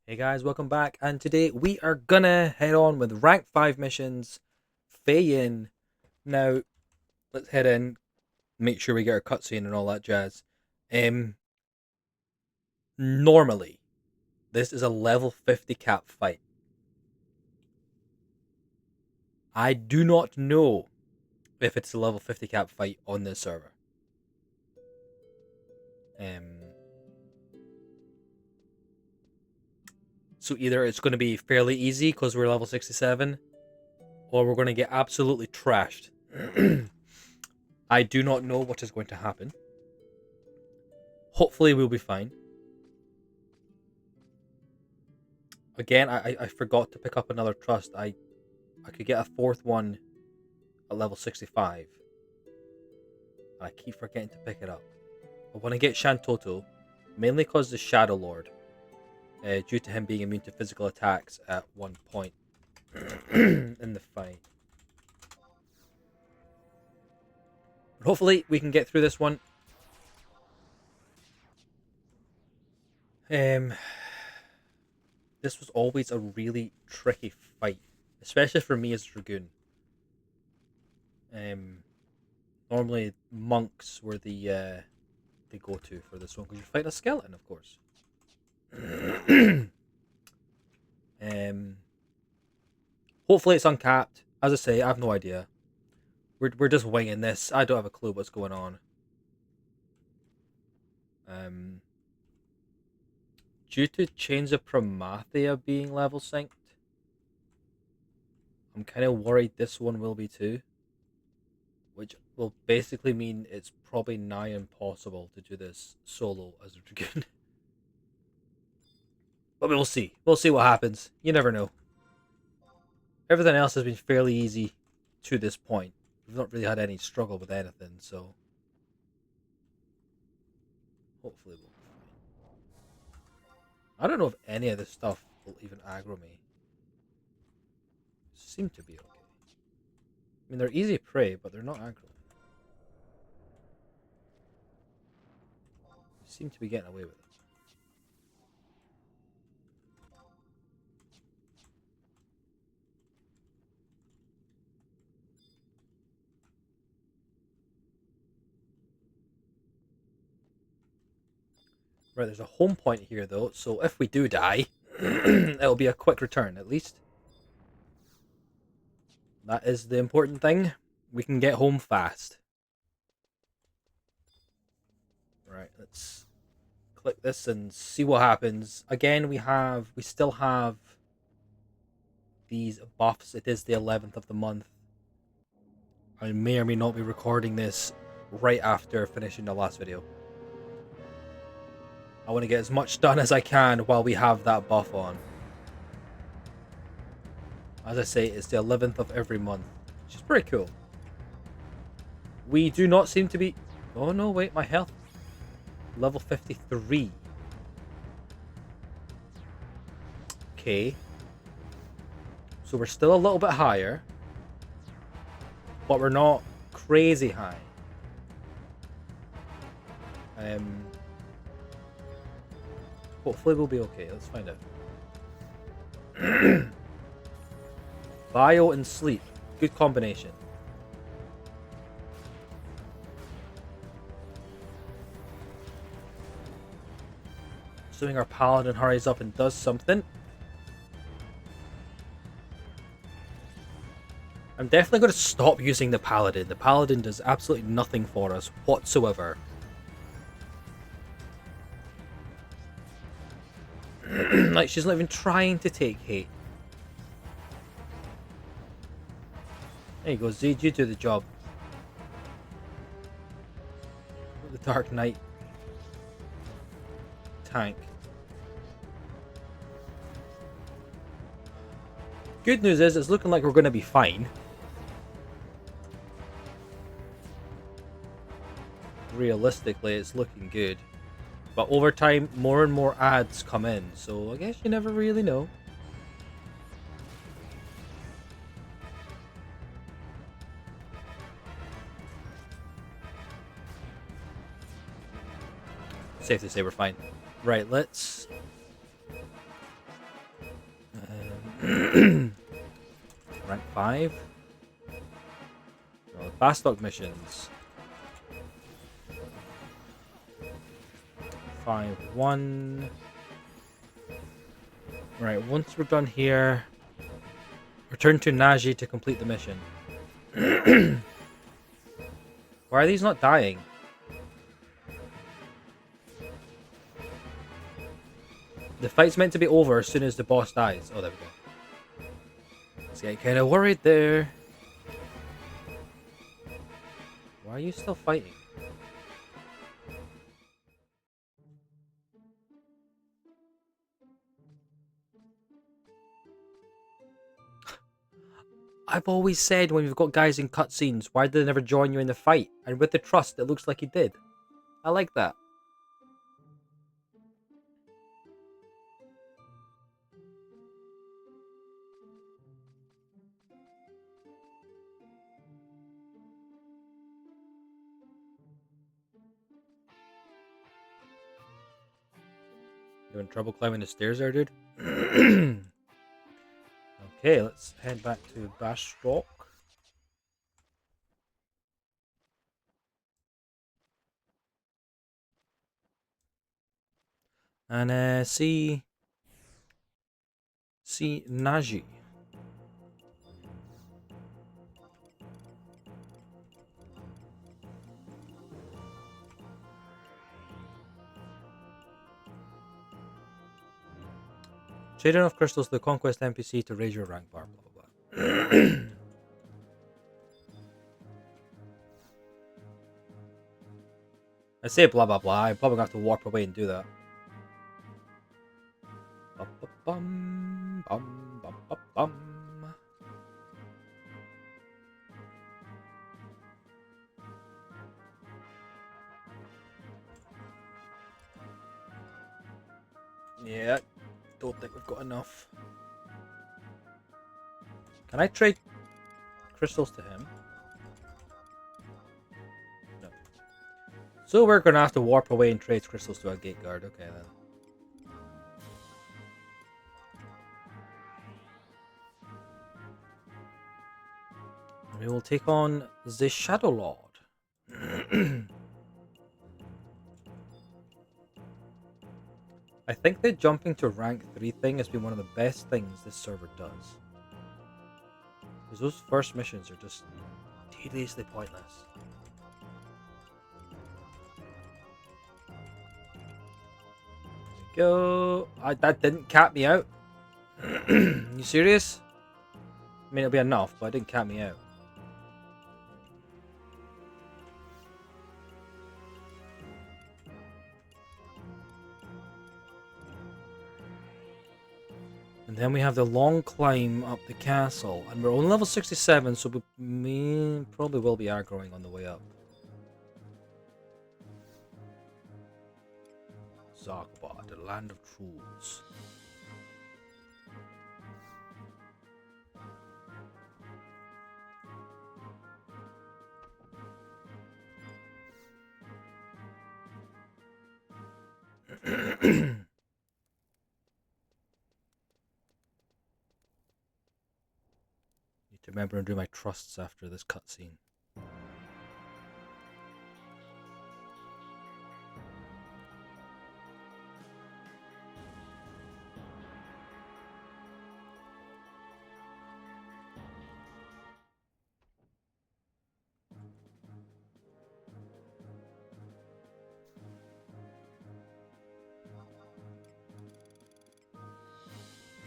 Hey guys, welcome back. And today we are gonna head on with rank 5 missions. Fei in. Now, let's head in, make sure we get our cutscene and all that jazz. Um, Normally, this is a level 50 cap fight. I do not know if it's a level 50 cap fight on this server. Um, so either it's going to be fairly easy because we're level 67, or we're going to get absolutely trashed. I do not know what is going to happen. Hopefully, we'll be fine. Again, I forgot to pick up another trust. I could get a fourth one at level 65. And I keep forgetting to pick it up. I want to get Shantoto, mainly because the Shadow Lord, due to him being immune to physical attacks at one point in the fight. But hopefully we can get through this one. Um, this was always a really tricky fight, especially for me as Dragoon. Normally monks were the go-to for this one because you're fighting a skeleton, of course. um, Hopefully it's uncapped. As I say, I have no idea. We're just winging this. I don't have a clue what's going on. Um, Due to Chains of Promathia being level synced, I'm kind of worried this one will be too. Which will basically mean it's probably nigh impossible to do this solo as a Dragoon. But we'll see. We'll see what happens. You never know. Everything else has been fairly easy to this point. We've not really had any struggle with anything, so hopefully we'll be fine. I don't know if any of this stuff will even aggro me. Seem to be okay. I mean, they're easy prey, but they're not aggro. Seem to be getting away with it. Right, there's a home point here though, so if we do die, it'll be a quick return at least. That is the important thing. We can get home fast. Right, let's click this and see what happens. Again, we still have these buffs. It is the 11th of the month. I may or may not be recording this right after finishing the last video. I want to get as much done as I can while we have that buff on. As I say, it's the 11th of every month, which is pretty cool. We do not seem to be... Oh no, wait, my health. Level 53. Okay. So we're still a little bit higher. But we're not crazy high. Hopefully we'll be okay. Let's find out. Bio and sleep. Good combination. Assuming our paladin hurries up and does something. I'm definitely going to stop using the paladin. The paladin does absolutely nothing for us whatsoever. Like, she's not even trying to take hate. There you go, Zed, you do the job. The Dark Knight tank. Good news is, it's looking like we're going to be fine. Realistically, it's looking good. But over time, more and more ads come in, so I guess you never really know. Safe to say we're fine. Right, let's Rank 5. Oh, Bastok missions. 5-1. Right, once we're done here, return to Naji to complete the mission. Why are these not dying? The fight's meant to be over as soon as the boss dies. Oh, there we go. I was getting kind of worried there. Why are you still fighting? I've always said when we've got guys in cutscenes, why did they never join you in the fight? And with the trust, it looks like he did. I like that. You having trouble climbing the stairs there, dude? Okay, let's head back to Bastok. And see Naji. Trade enough crystals to the conquest NPC to raise your rank bar. Blah blah blah. I say blah blah blah. I'm probably gonna have to warp away and do that. Bum, bum, bum, bum, bum. Yeah, don't think we've got enough. Can I trade crystals to him? No. So we're gonna have to warp away and trade crystals to our gate guard. Okay then. We will take on the Shadow Lord. I think the jumping to rank 3 thing has been one of the best things this server does. Because those first missions are just tediously pointless. There we go. That didn't cap me out. You serious? I mean, it'll be enough, but it didn't cap me out. And then we have the long climb up the castle. And we're only level 67, so we probably will be aggroing on the way up. Zagba, the land of trolls. Need to remember and do my trusts after this cutscene.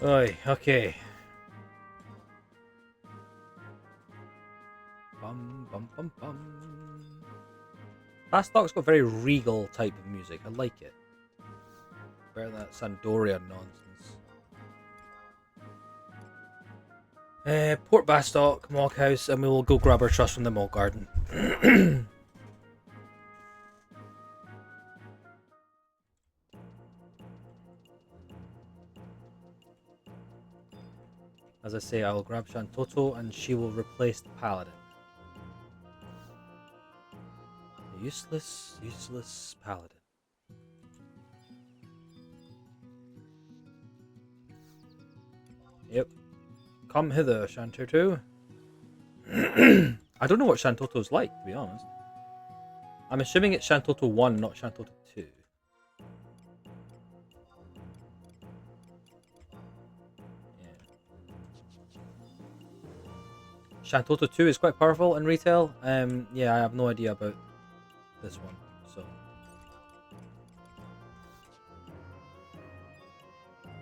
Oi, okay. Bum bum bum bum. Bastok's got very regal type of music. I like it. Better than that Sandoria nonsense. Port Bastok, Mog House, and we will go grab our trust from the Mog Garden. As I say, I will grab Shantoto and she will replace the Paladin. The useless Paladin. Yep, Come hither, Shantoto. I don't know what Shantoto's like, to be honest. I'm assuming it's Shantoto 1, not Shantoto 2. Yeah. Shantoto 2 is quite powerful in retail. Yeah, I have no idea about this one, so. Let's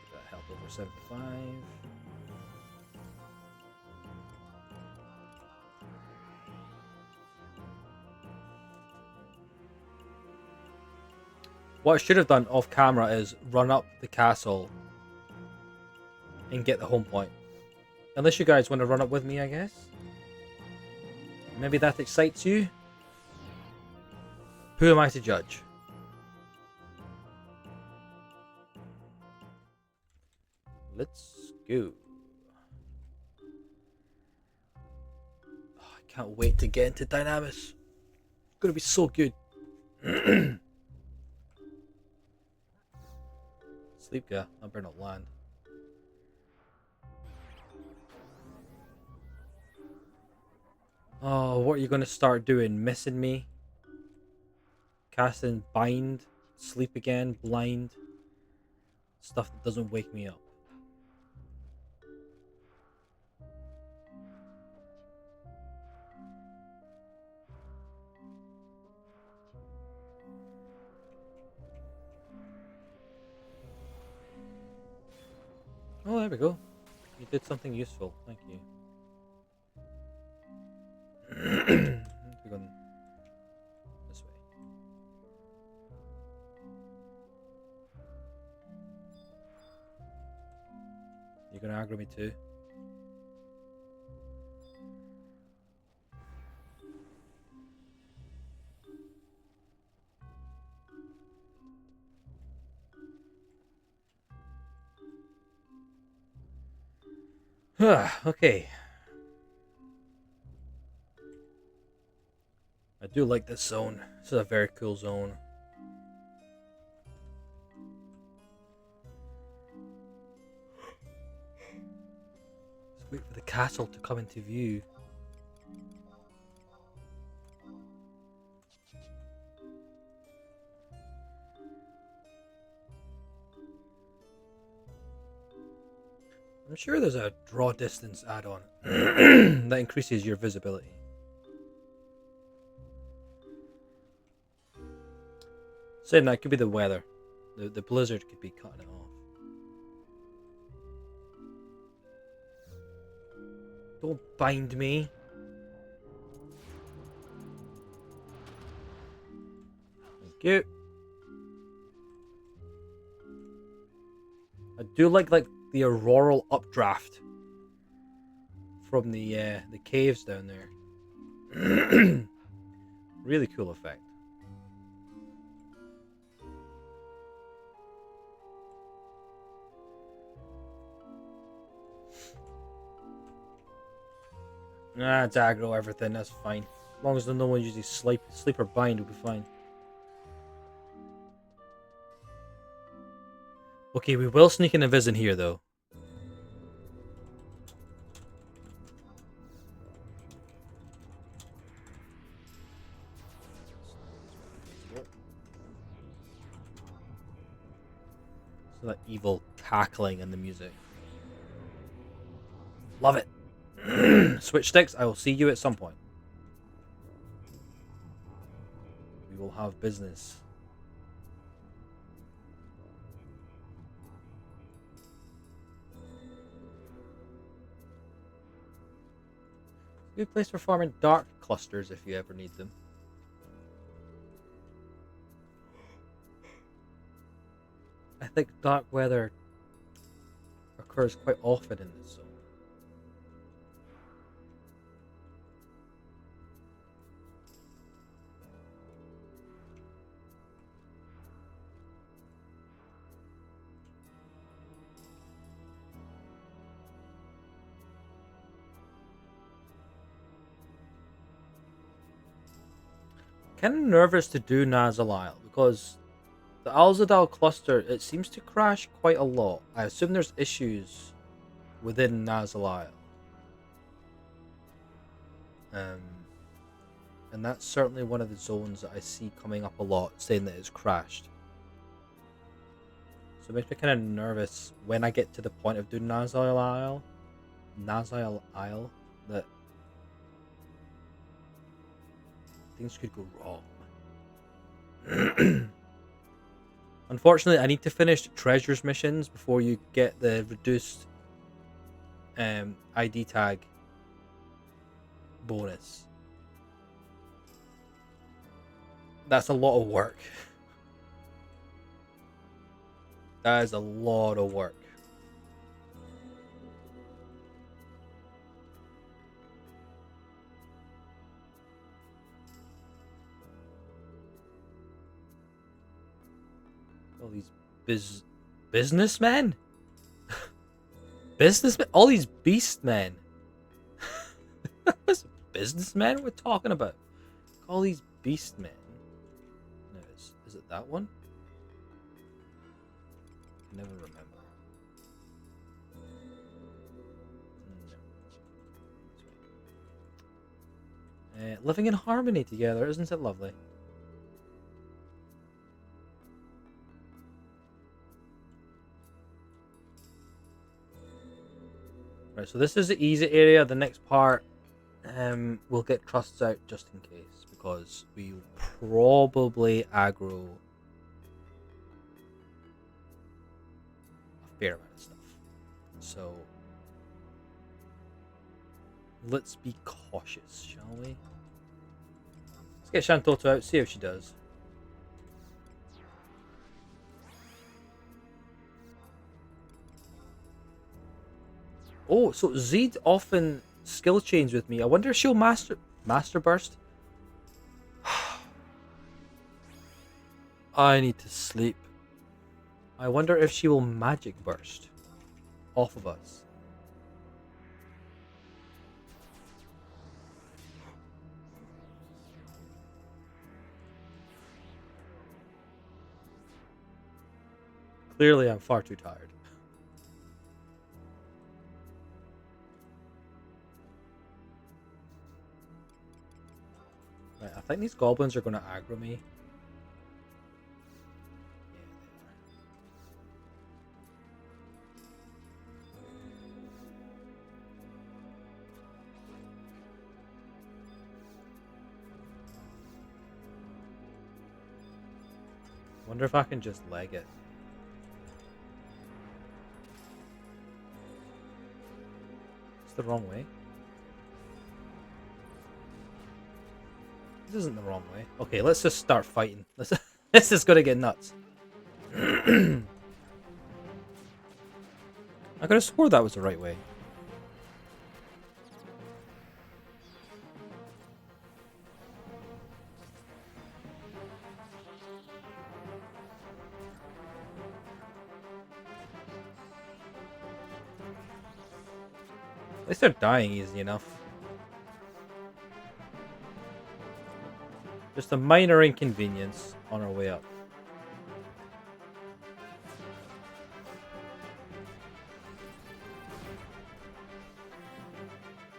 get that health over 75. What I should have done off camera is run up the castle and get the home point. Unless you guys want to run up with me, I guess. Maybe that excites you. Who am I to judge? Let's go. Oh, I can't wait to get into Dynamis. It's gonna be so good. Sleep guy, I better not land. Oh, what are you gonna start doing? Missing me? Casting bind, sleep again, blind. Stuff that doesn't wake me up. Oh, there we go. You did something useful. Thank you. We're going this way. You're gonna aggro me too? Okay. I do like this zone. This is a very cool zone. Let's wait for the castle to come into view. I'm sure there's a draw distance add-on that increases your visibility. Saying that, could be the weather. The blizzard could be cutting it off. Don't bind me. Thank you. I do like the auroral updraft from the caves down there. Really cool effect. Nah, it's aggro everything, that's fine. As long as no one uses sleep or bind, we'll be fine. Okay, we will sneak in a vision here though. So that evil cackling in the music. Love it. Switch sticks, I will see you at some point. We will have business. Good place for farming dark clusters if you ever need them. I think dark weather occurs quite often in this zone. Kind of nervous to do Nazal Isle because the Alzadal cluster, it seems to crash quite a lot. I assume there's issues within Nazal Isle. And that's certainly one of the zones that I see coming up a lot, saying that it's crashed. So it makes me kind of nervous when I get to the point of doing Nazal Isle, that things could go wrong. Unfortunately, I need to finish treasures missions before you get the reduced ID tag bonus. That's a lot of work. That is a lot of work. All these businessmen? Businessmen? All these beast men. What's businessmen we're talking about? All these beast men. No, is it that one? I never remember. No. Living in harmony together, isn't it lovely? Right, so this is the easy area. The next part, we'll get trusts out just in case, because we probably aggro a fair amount of stuff. So let's be cautious, shall we? Let's get Shantoto out, see how she does. Oh, so Zed often skill chains with me. I wonder if she'll master burst. I need to sleep. I wonder if she will magic burst off of us. Clearly, I'm far too tired. Right, I think these goblins are going to aggro me. Wonder if I can just leg it. It's the wrong way. This isn't the wrong way. Okay, let's just start fighting. This is gonna get nuts. I could have swore that was the right way. At least they're dying easy enough. Just a minor inconvenience on our way up.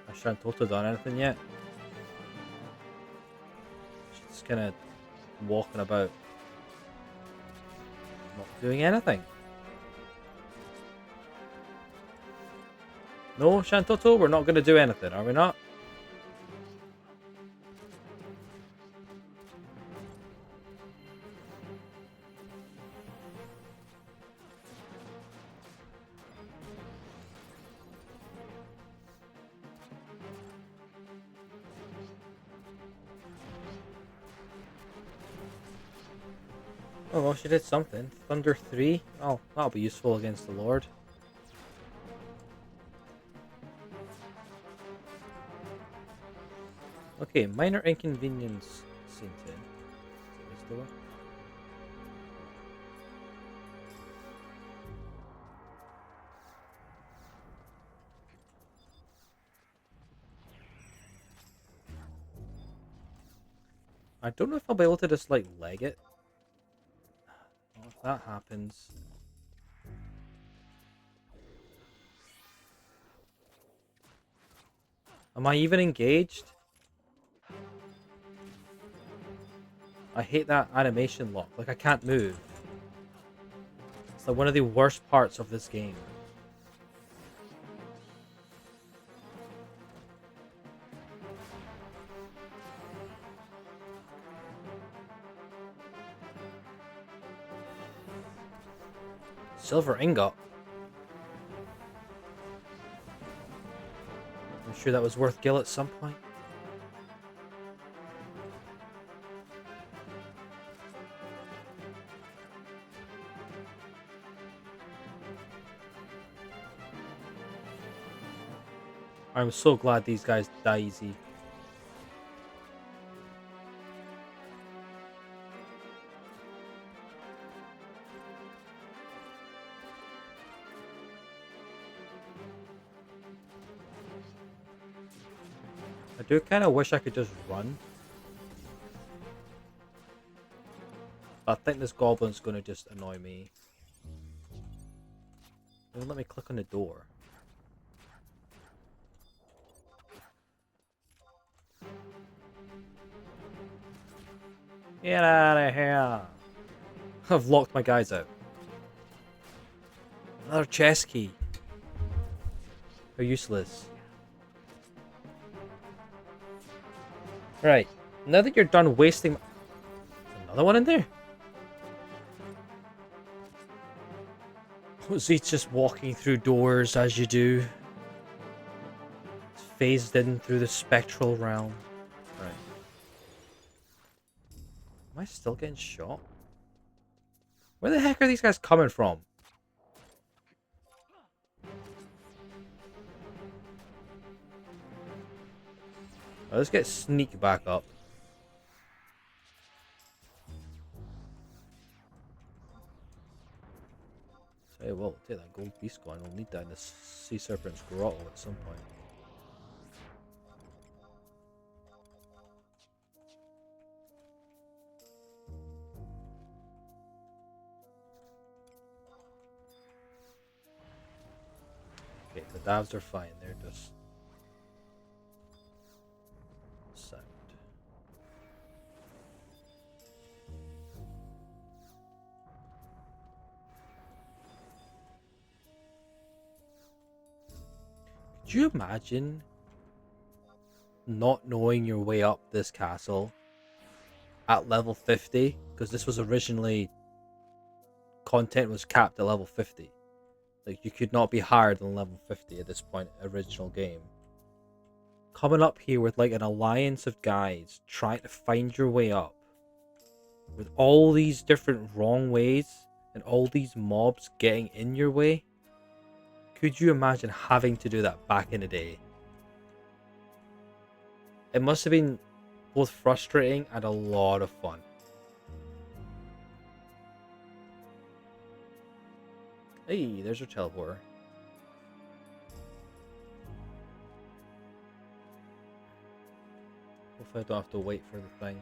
Has Shantoto done anything yet? She's kind of walking about, not doing anything. No, Shantoto, we're not going to do anything, are we not? Oh, well, she did something. Thunder 3? Oh, that'll be useful against the Lord. Okay, minor inconvenience sent in. Is it this door? I don't know if I'll be able to just, like, leg it. Well, if that happens... Am I even engaged? I hate that animation lock. Like, I can't move. It's like one of the worst parts of this game. Silver ingot. I'm sure that was worth gil at some point. I'm so glad these guys die easy. I do kind of wish I could just run. But I think this goblin's going to just annoy me. Don't let me click on the door. Get out of here. I've locked my guys out. Another chest key. How useless. Right. Now that you're done wasting... Another one in there? Was he just walking through doors as you do? It's phased in through the spectral realm. Right. Am I still getting shot? Where the heck are these guys coming from? Oh, let's get sneak back up. Say, well, take that gold beast coin. We'll need that in the Sea Serpent's grotto at some point. Okay, the davs are fine. They're just sound. Could you imagine not knowing your way up this castle at level 50? Because this was originally... content was capped at level 50. Like, you could not be higher than level 50 at this point, original game. Coming up here with like an alliance of guys trying to find your way up with all these different wrong ways and all these mobs getting in your way. Could you imagine having to do that back in the day? It must have been both frustrating and a lot of fun. Hey, there's your teleporter. Hopefully I don't have to wait for the thing.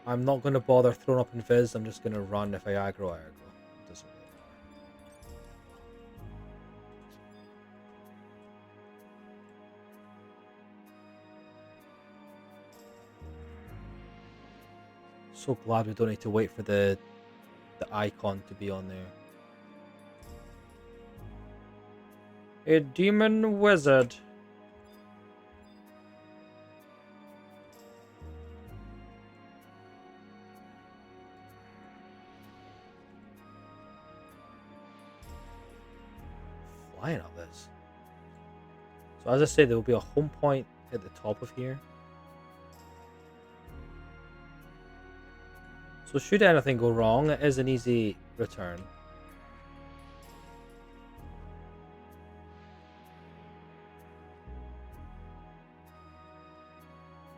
I'm not going to bother throwing up invis, I'm just going to run if I aggro. It doesn't really matter. So glad we don't need to wait for the icon to be on there. A demon wizard. Flying up this. So as I said, there will be a home point at the top of here. So should anything go wrong, it is an easy return.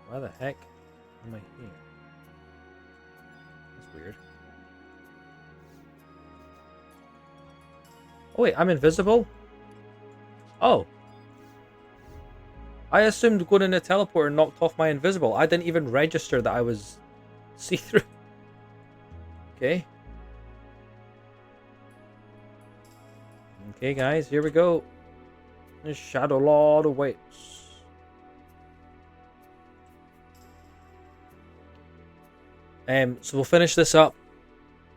Why the heck am I here? That's weird. Oh wait, I'm invisible? Oh. I assumed going in the teleporter knocked off my invisible. I didn't even register that I was see-through. Okay. Okay, guys, here we go. The Shadow Lord awaits. So we'll finish this up.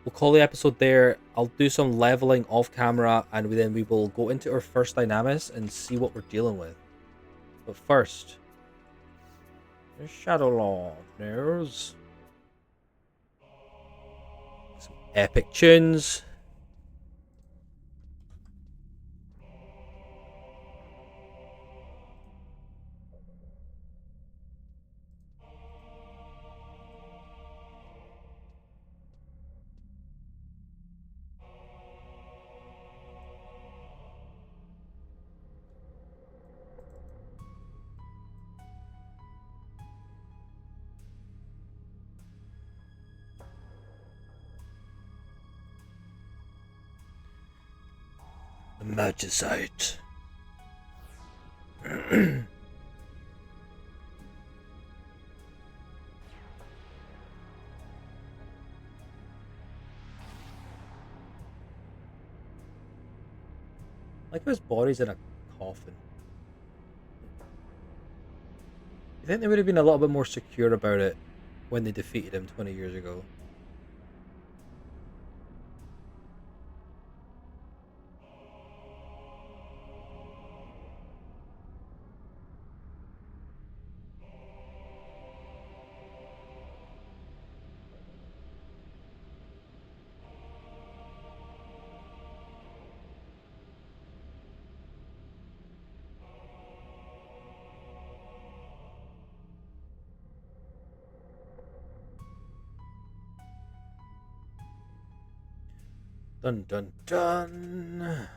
We'll call the episode there. I'll do some leveling off camera, and then we will go into our first dynamis and see what we're dealing with. But first, the Shadow Lord. There's some epic tunes. The Magicite. Like his body's in a coffin. You think they would have been a little bit more secure about it when they defeated him 20 years ago? Dun dun dun.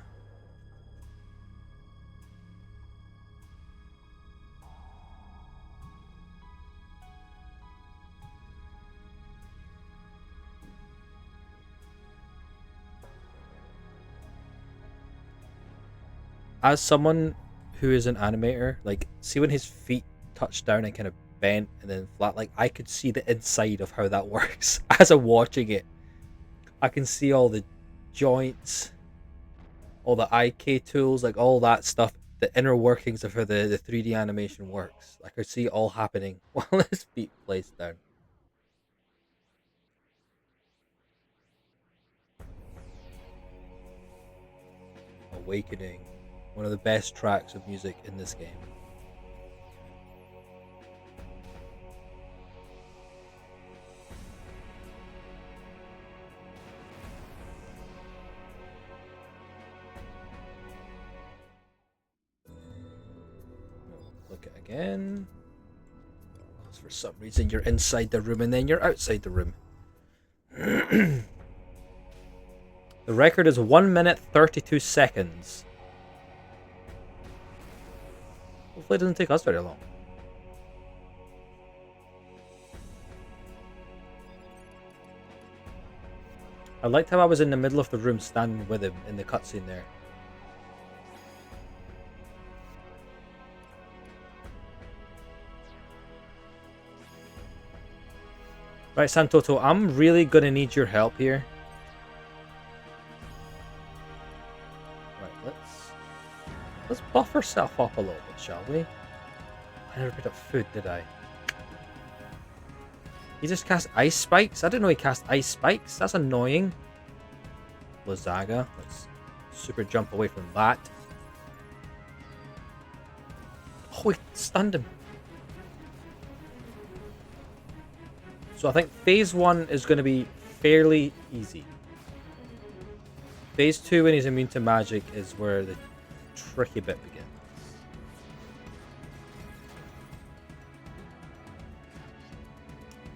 As someone who is an animator, like, see when his feet touch down and kind of bent and then flat, like, I could see the inside of how that works. As I'm watching it, I can see all the joints, all the IK tools, like all that stuff, the inner workings of how the 3D animation works. I could see it all happening while his feet placed down. Awakening, one of the best tracks of music in this game. Look it again. For some reason you're inside the room and then you're outside the room. The record is 1 minute 32 seconds. Hopefully it doesn't take us very long. I liked how I was in the middle of the room standing with him in the cutscene there. Right, Santoto, I'm really gonna need your help here. Right, let's buff ourselves up a little bit, shall we? I never picked up food, did I? He just cast ice spikes? I didn't know he cast ice spikes. That's annoying. Lazaga. Let's super jump away from that. Oh, we stunned him. So I think phase 1 is going to be fairly easy. Phase 2, when he's immune to magic, is where the tricky bit begins.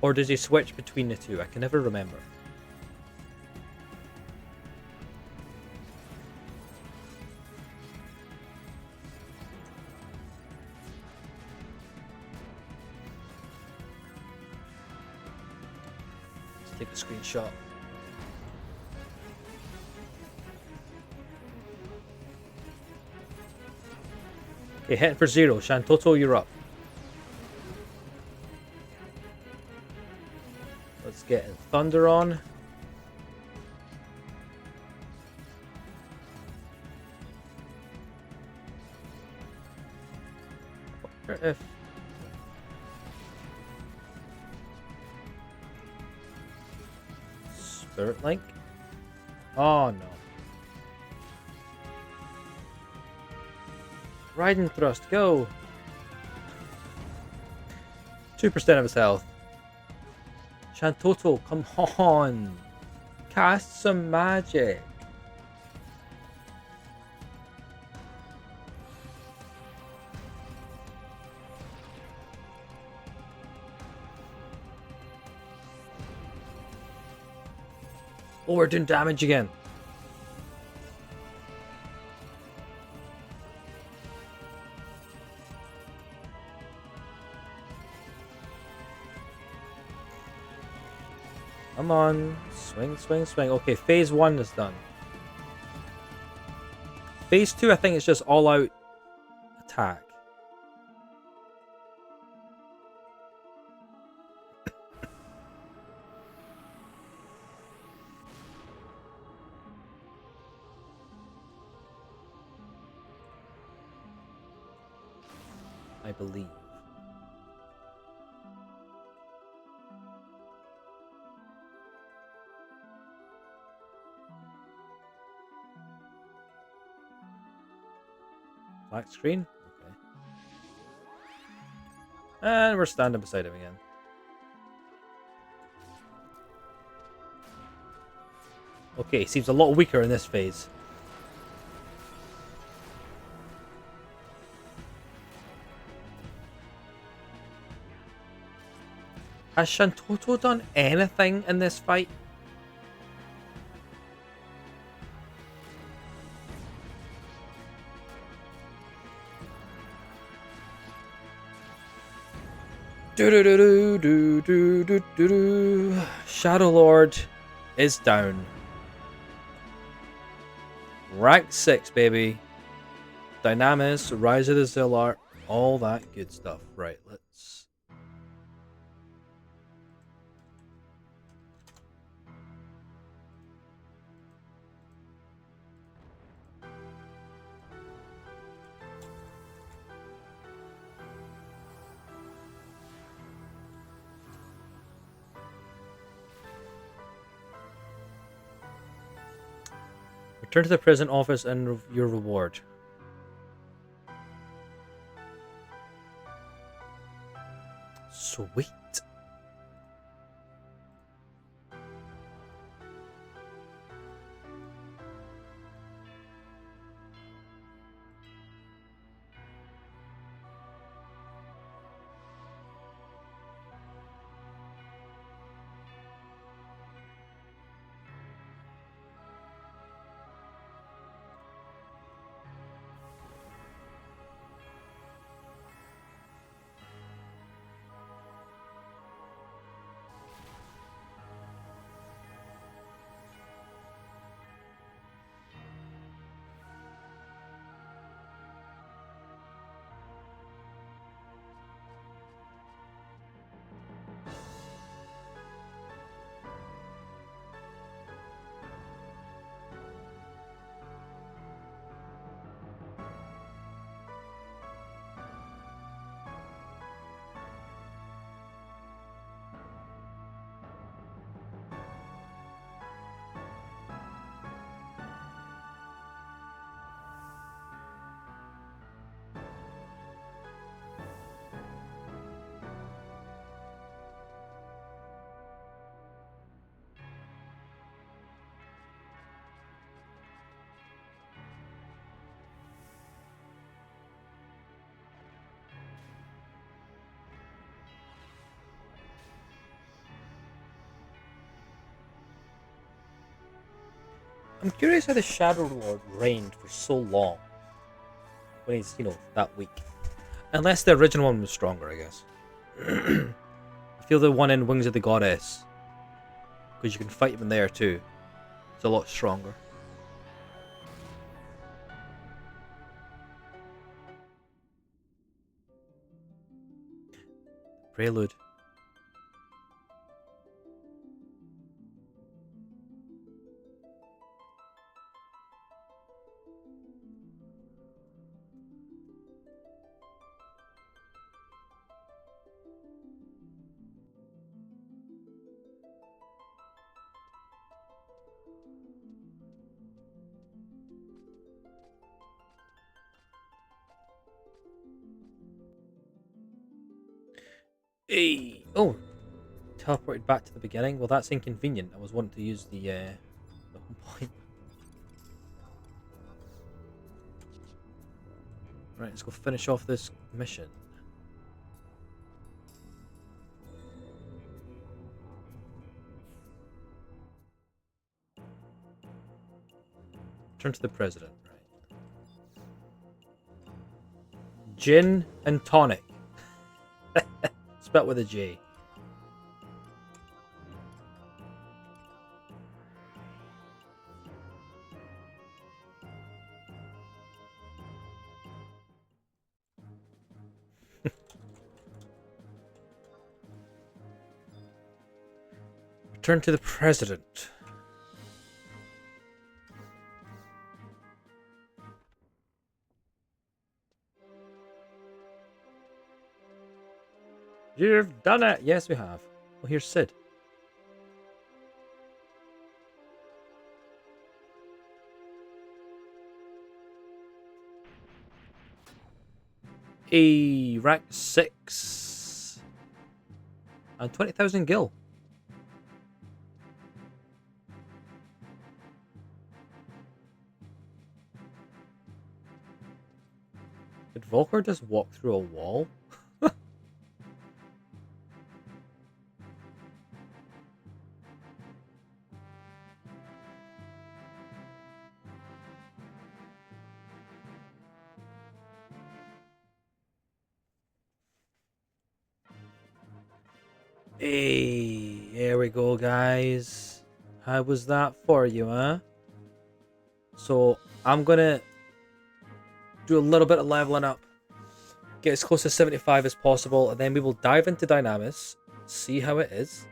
Or does he switch between the two? I can never remember. Let's take a screenshot. Okay, hitting for 0. Shantoto, you're up. Let's get Thunder on. wonder if... Spirit Link? Oh no. Riding Thrust, go! 2% of his health. Shantoto, come on! Cast some magic! Oh, we're doing damage again. Come on. Swing, swing, swing. Okay, phase 1 is done. Phase 2, I think it's just all-out attack. I believe. Black screen? Okay. And we're standing beside him again. Okay, seems a lot weaker in this phase. Has Shantoto done anything in this fight? Shadow Lord is down. Rank 6, baby. Dynamis, Rise of the Zillar, all that good stuff. Right, let's... Return to the prison office and your reward. Sweet. I'm curious how the Shadow Lord reigned for so long. When he's, you know, that weak. Unless the original one was stronger, I guess. I feel the one in Wings of the Goddess, because you can fight him in there too, it's a lot stronger. Prelude. Hey! Oh! Teleported back to the beginning? Well, that's inconvenient. I was wanting to use the home point. Right, let's go finish off this mission. Turn to the president, right. Gin and tonic. Spelled with a J. Return to the president. You've done it! Yes, we have. Well, here's Sid. A rank 6. And 20,000 gil. Did Volker just walk through a wall? Hey, here we go, guys. How was that for you, huh? So, I'm gonna do a little bit of leveling up, get as close to 75 as possible, and then we will dive into Dynamis, see how it is,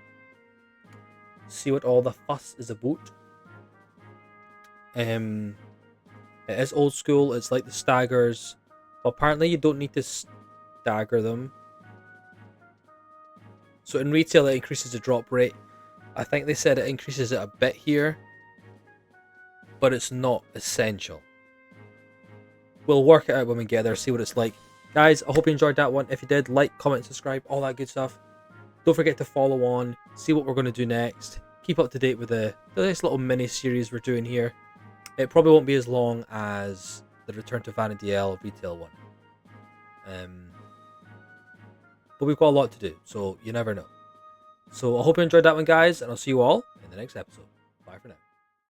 see what all the fuss is about. It is old school, it's like the staggers, but apparently you don't need to stagger them. So in retail it increases the drop rate. I think they said it increases it a bit here, but it's not essential. We'll work it out when we get there, see what it's like. Guys, I hope you enjoyed that one. If you did, like, comment, subscribe, all that good stuff. Don't forget to follow on, see what we're going to do next. Keep up to date with the nice little mini-series we're doing here. It probably won't be as long as the Return to Vanity L retail one. But we've got a lot to do, so you never know. So I hope you enjoyed that one, guys, and I'll see you all in the next episode. Bye for now.